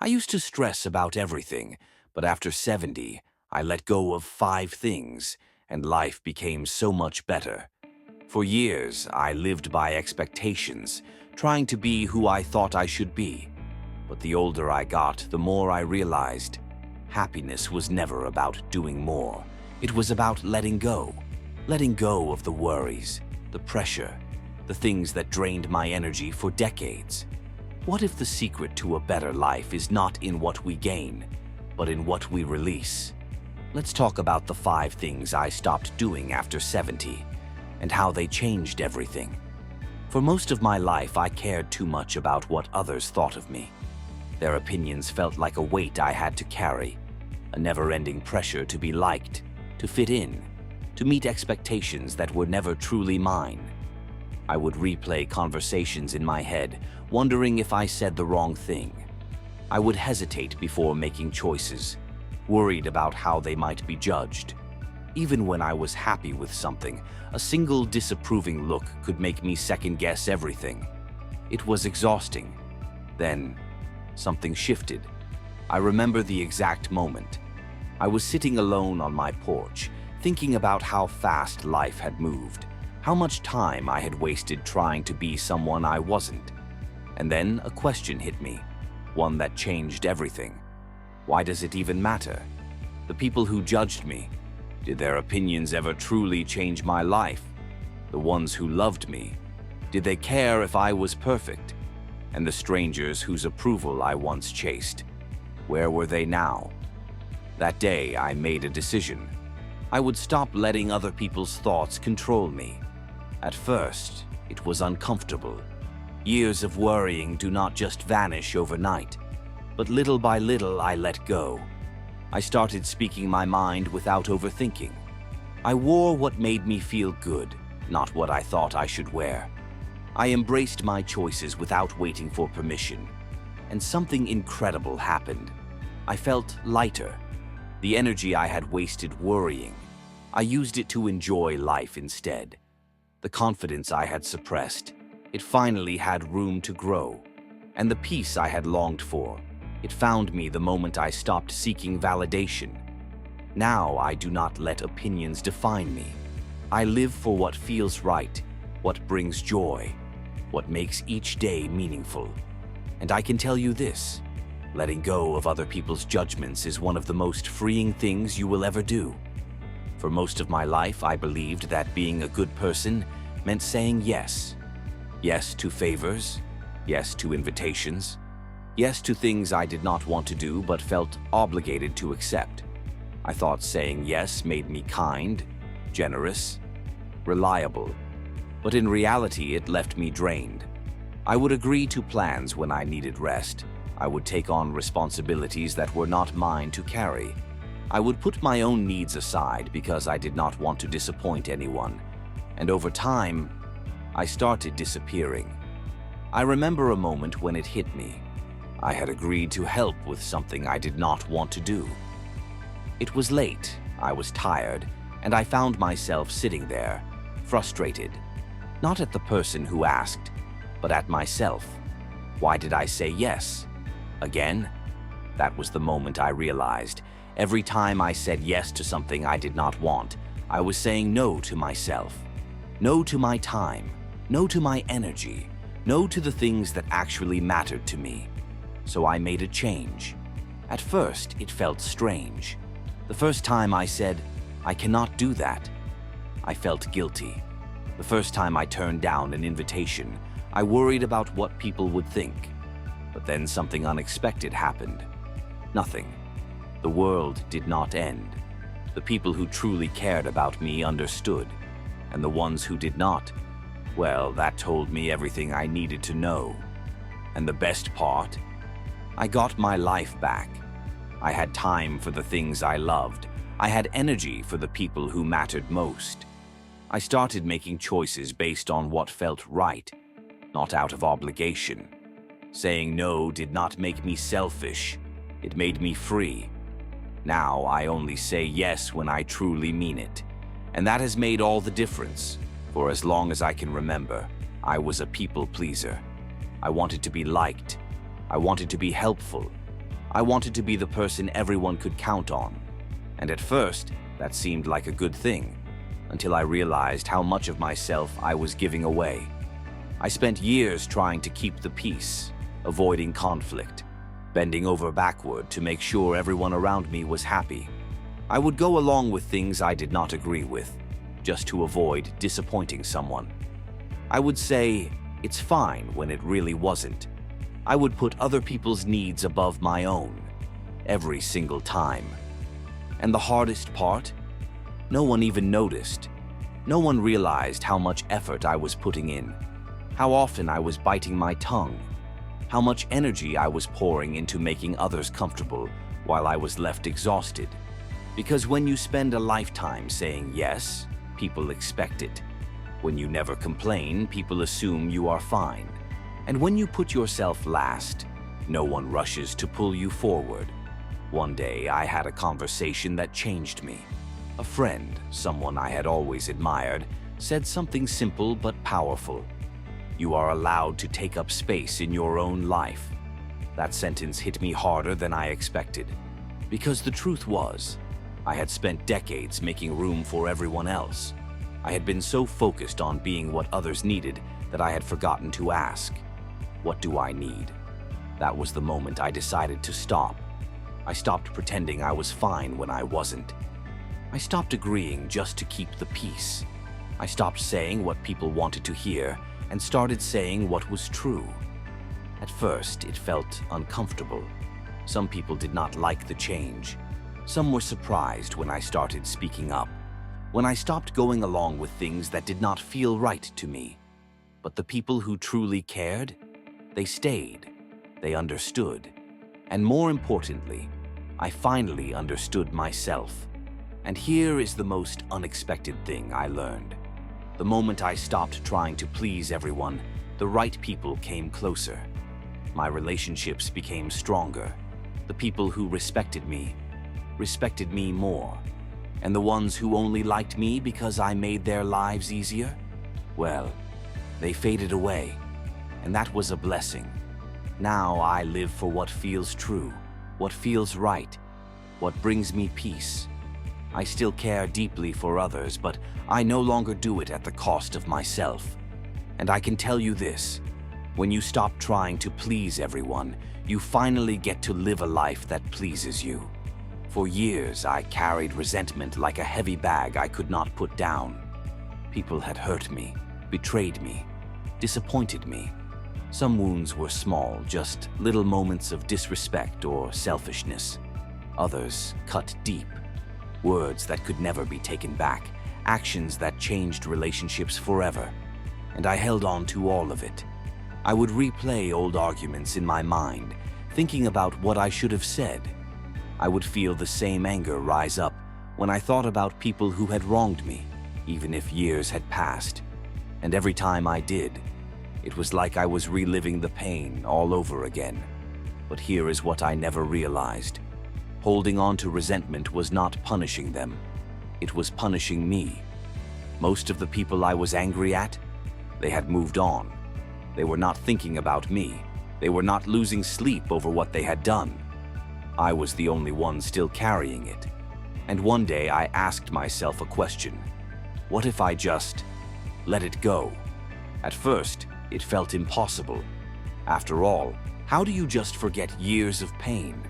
I used to stress about everything, but after 70, I let go of 5 things, and life became so much better. For years, I lived by expectations, trying to be who I thought I should be. But the older I got, the more I realized happiness was never about doing more. It was about letting go of the worries, the pressure, the things that drained my energy for decades. What if the secret to a better life is not in what we gain, but in what we release? Let's talk about the 5 things I stopped doing after 70 and how they changed everything. For most of my life, I cared too much about what others thought of me. Their opinions felt like a weight I had to carry, a never-ending pressure to be liked, to fit in, to meet expectations that were never truly mine. I would replay conversations in my head, wondering if I said the wrong thing. I would hesitate before making choices, worried about how they might be judged. Even when I was happy with something, a single disapproving look could make me second-guess everything. It was exhausting. Then, something shifted. I remember the exact moment. I was sitting alone on my porch, thinking about how fast life had moved, how much time I had wasted trying to be someone I wasn't. And then a question hit me, one that changed everything. Why does it even matter? The people who judged me, did their opinions ever truly change my life? The ones who loved me, did they care if I was perfect? And the strangers whose approval I once chased, where were they now? That day, I made a decision. I would stop letting other people's thoughts control me. At first, it was uncomfortable. Years of worrying do not just vanish overnight, but little by little I let go. I started speaking my mind without overthinking. I wore what made me feel good, not what I thought I should wear. I embraced my choices without waiting for permission, and something incredible happened. I felt lighter. The energy I had wasted worrying, I used it to enjoy life instead. The confidence I had suppressed, it finally had room to grow. And the peace I had longed for, it found me the moment I stopped seeking validation. Now I do not let opinions define me. I live for what feels right, what brings joy, what makes each day meaningful. And I can tell you this, letting go of other people's judgments is one of the most freeing things you will ever do. For most of my life, I believed that being a good person meant saying yes. Yes to favors, yes to invitations, yes to things I did not want to do but felt obligated to accept. I thought saying yes made me kind, generous, reliable, but in reality it left me drained. I would agree to plans when I needed rest. I would take on responsibilities that were not mine to carry. I would put my own needs aside because I did not want to disappoint anyone. And over time, I started disappearing. I remember a moment when it hit me. I had agreed to help with something I did not want to do. It was late, I was tired, and I found myself sitting there, frustrated. Not at the person who asked, but at myself. Why did I say yes? Again? That was the moment I realized. Every time I said yes to something I did not want, I was saying no to myself. No to my time. No to my energy. No to the things that actually mattered to me. So I made a change. At first, it felt strange. The first time I said, I cannot do that, I felt guilty. The first time I turned down an invitation, I worried about what people would think. But then something unexpected happened. Nothing. The world did not end. The people who truly cared about me understood. And the ones who did not, well, that told me everything I needed to know. And the best part? I got my life back. I had time for the things I loved. I had energy for the people who mattered most. I started making choices based on what felt right, not out of obligation. Saying no did not make me selfish. It made me free. Now I only say yes when I truly mean it. And that has made all the difference. For as long as I can remember, I was a people pleaser. I wanted to be liked. I wanted to be helpful. I wanted to be the person everyone could count on. And at first, that seemed like a good thing, until I realized how much of myself I was giving away. I spent years trying to keep the peace, avoiding conflict, bending over backward to make sure everyone around me was happy. I would go along with things I did not agree with, just to avoid disappointing someone. I would say, it's fine when it really wasn't. I would put other people's needs above my own, every single time. And the hardest part? No one even noticed. No one realized how much effort I was putting in, how often I was biting my tongue, how much energy I was pouring into making others comfortable while I was left exhausted. Because when you spend a lifetime saying yes, people expect it. When you never complain, people assume you are fine. And when you put yourself last, no one rushes to pull you forward. One day, I had a conversation that changed me. A friend, someone I had always admired, said something simple but powerful. You are allowed to take up space in your own life. That sentence hit me harder than I expected. Because the truth was, I had spent decades making room for everyone else. I had been so focused on being what others needed that I had forgotten to ask, what do I need? That was the moment I decided to stop. I stopped pretending I was fine when I wasn't. I stopped agreeing just to keep the peace. I stopped saying what people wanted to hear and started saying what was true. At first, it felt uncomfortable. Some people did not like the change. Some were surprised when I started speaking up, when I stopped going along with things that did not feel right to me. But the people who truly cared, they stayed, they understood. And more importantly, I finally understood myself. And here is the most unexpected thing I learned. The moment I stopped trying to please everyone, the right people came closer. My relationships became stronger. The people who respected me more. And the ones who only liked me because I made their lives easier, well, they faded away. And that was a blessing. Now I live for what feels true, what feels right, what brings me peace. I still care deeply for others, but I no longer do it at the cost of myself. And I can tell you this, when you stop trying to please everyone, you finally get to live a life that pleases you. For years, I carried resentment like a heavy bag I could not put down. People had hurt me, betrayed me, disappointed me. Some wounds were small, just little moments of disrespect or selfishness. Others cut deep. Words that could never be taken back, actions that changed relationships forever. And I held on to all of it. I would replay old arguments in my mind, thinking about what I should have said. I would feel the same anger rise up when I thought about people who had wronged me, even if years had passed. And every time I did, it was like I was reliving the pain all over again. But here is what I never realized. Holding on to resentment was not punishing them. It was punishing me. Most of the people I was angry at, they had moved on. They were not thinking about me. They were not losing sleep over what they had done. I was the only one still carrying it. And one day I asked myself a question. What if I just let it go? At first, it felt impossible. After all, how do you just forget years of pain?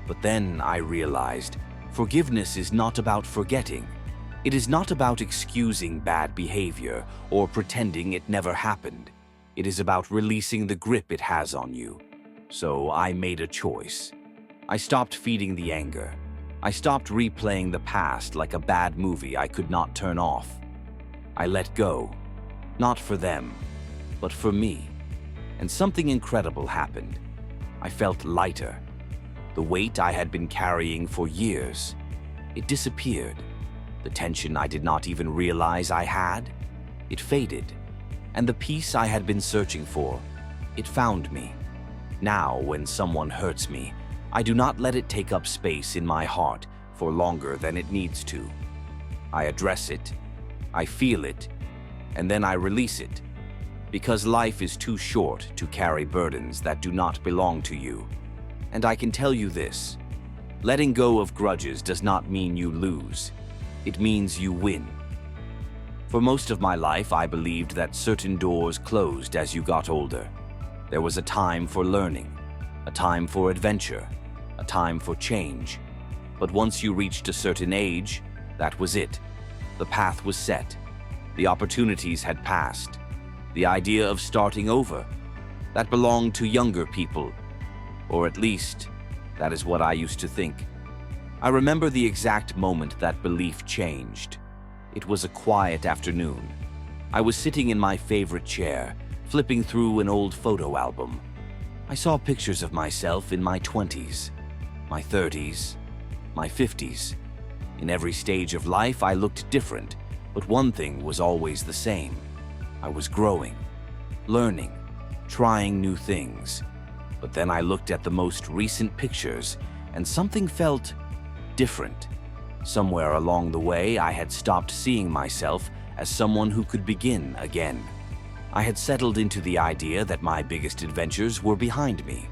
But then I realized, forgiveness is not about forgetting. It is not about excusing bad behavior or pretending it never happened. It is about releasing the grip it has on you. So I made a choice. I stopped feeding the anger. I stopped replaying the past like a bad movie I could not turn off. I let go, not for them, but for me. And something incredible happened. I felt lighter. The weight I had been carrying for years, it disappeared. The tension I did not even realize I had, it faded. And the peace I had been searching for, it found me. Now, when someone hurts me, I do not let it take up space in my heart for longer than it needs to. I address it, I feel it, and then I release it. Because life is too short to carry burdens that do not belong to you. And I can tell you this: letting go of grudges does not mean you lose. It means you win. For most of my life, I believed that certain doors closed as you got older. There was a time for learning, a time for adventure, a time for change. But once you reached a certain age, that was it. The path was set. The opportunities had passed. The idea of starting over, that belonged to younger people. Or at least, that is what I used to think. I remember the exact moment that belief changed. It was a quiet afternoon. I was sitting in my favorite chair, flipping through an old photo album. I saw pictures of myself in my 20s, my 30s, my 50s. In every stage of life, I looked different, but one thing was always the same. I was growing, learning, trying new things. But then I looked at the most recent pictures, and something felt different. Somewhere along the way, I had stopped seeing myself as someone who could begin again. I had settled into the idea that my biggest adventures were behind me,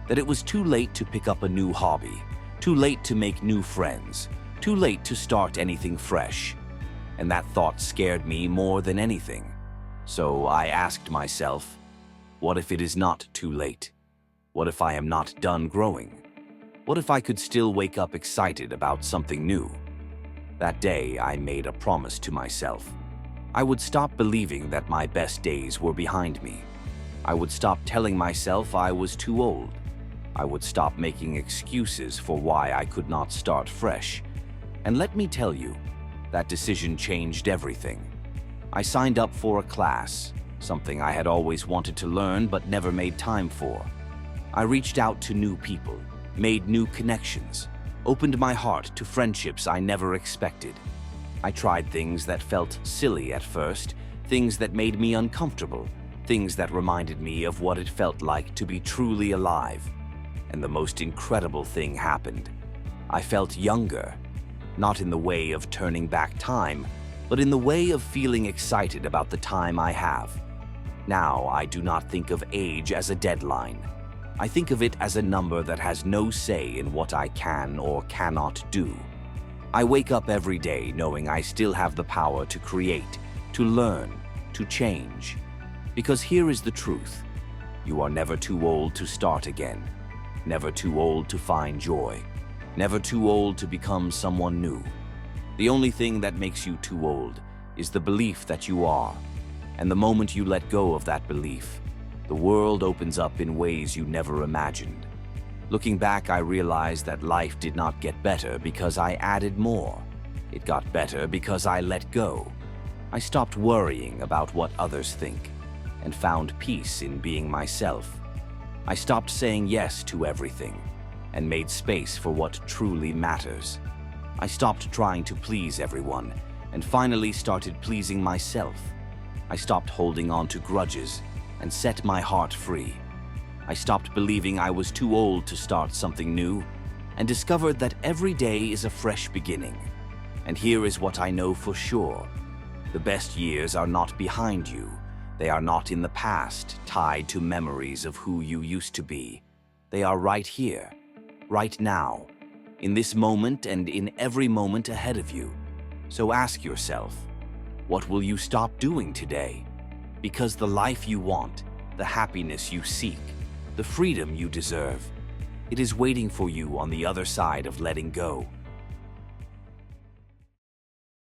that it was too late to pick up a new hobby, too late to make new friends, too late to start anything fresh. And that thought scared me more than anything. So I asked myself, what if it is not too late? What if I am not done growing? What if I could still wake up excited about something new? That day, I made a promise to myself. I would stop believing that my best days were behind me. I would stop telling myself I was too old. I would stop making excuses for why I could not start fresh. And let me tell you, that decision changed everything. I signed up for a class, something I had always wanted to learn but never made time for. I reached out to new people, made new connections, opened my heart to friendships I never expected. I tried things that felt silly at first, things that made me uncomfortable, things that reminded me of what it felt like to be truly alive. And the most incredible thing happened. I felt younger, not in the way of turning back time, but in the way of feeling excited about the time I have. Now, I do not think of age as a deadline. I think of it as a number that has no say in what I can or cannot do. I wake up every day knowing I still have the power to create, to learn, to change. Because here is the truth. You are never too old to start again. Never too old to find joy. Never too old to become someone new. The only thing that makes you too old is the belief that you are. And the moment you let go of that belief, the world opens up in ways you never imagined. Looking back, I realized that life did not get better because I added more. It got better because I let go. I stopped worrying about what others think and found peace in being myself. I stopped saying yes to everything and made space for what truly matters. I stopped trying to please everyone and finally started pleasing myself. I stopped holding on to grudges and set my heart free. I stopped believing I was too old to start something new and discovered that every day is a fresh beginning. And here is what I know for sure. The best years are not behind you. They are not in the past, tied to memories of who you used to be. They are right here, right now, in this moment and in every moment ahead of you. So ask yourself, what will you stop doing today? Because the life you want, the happiness you seek, the freedom you deserve, it is waiting for you on the other side of letting go.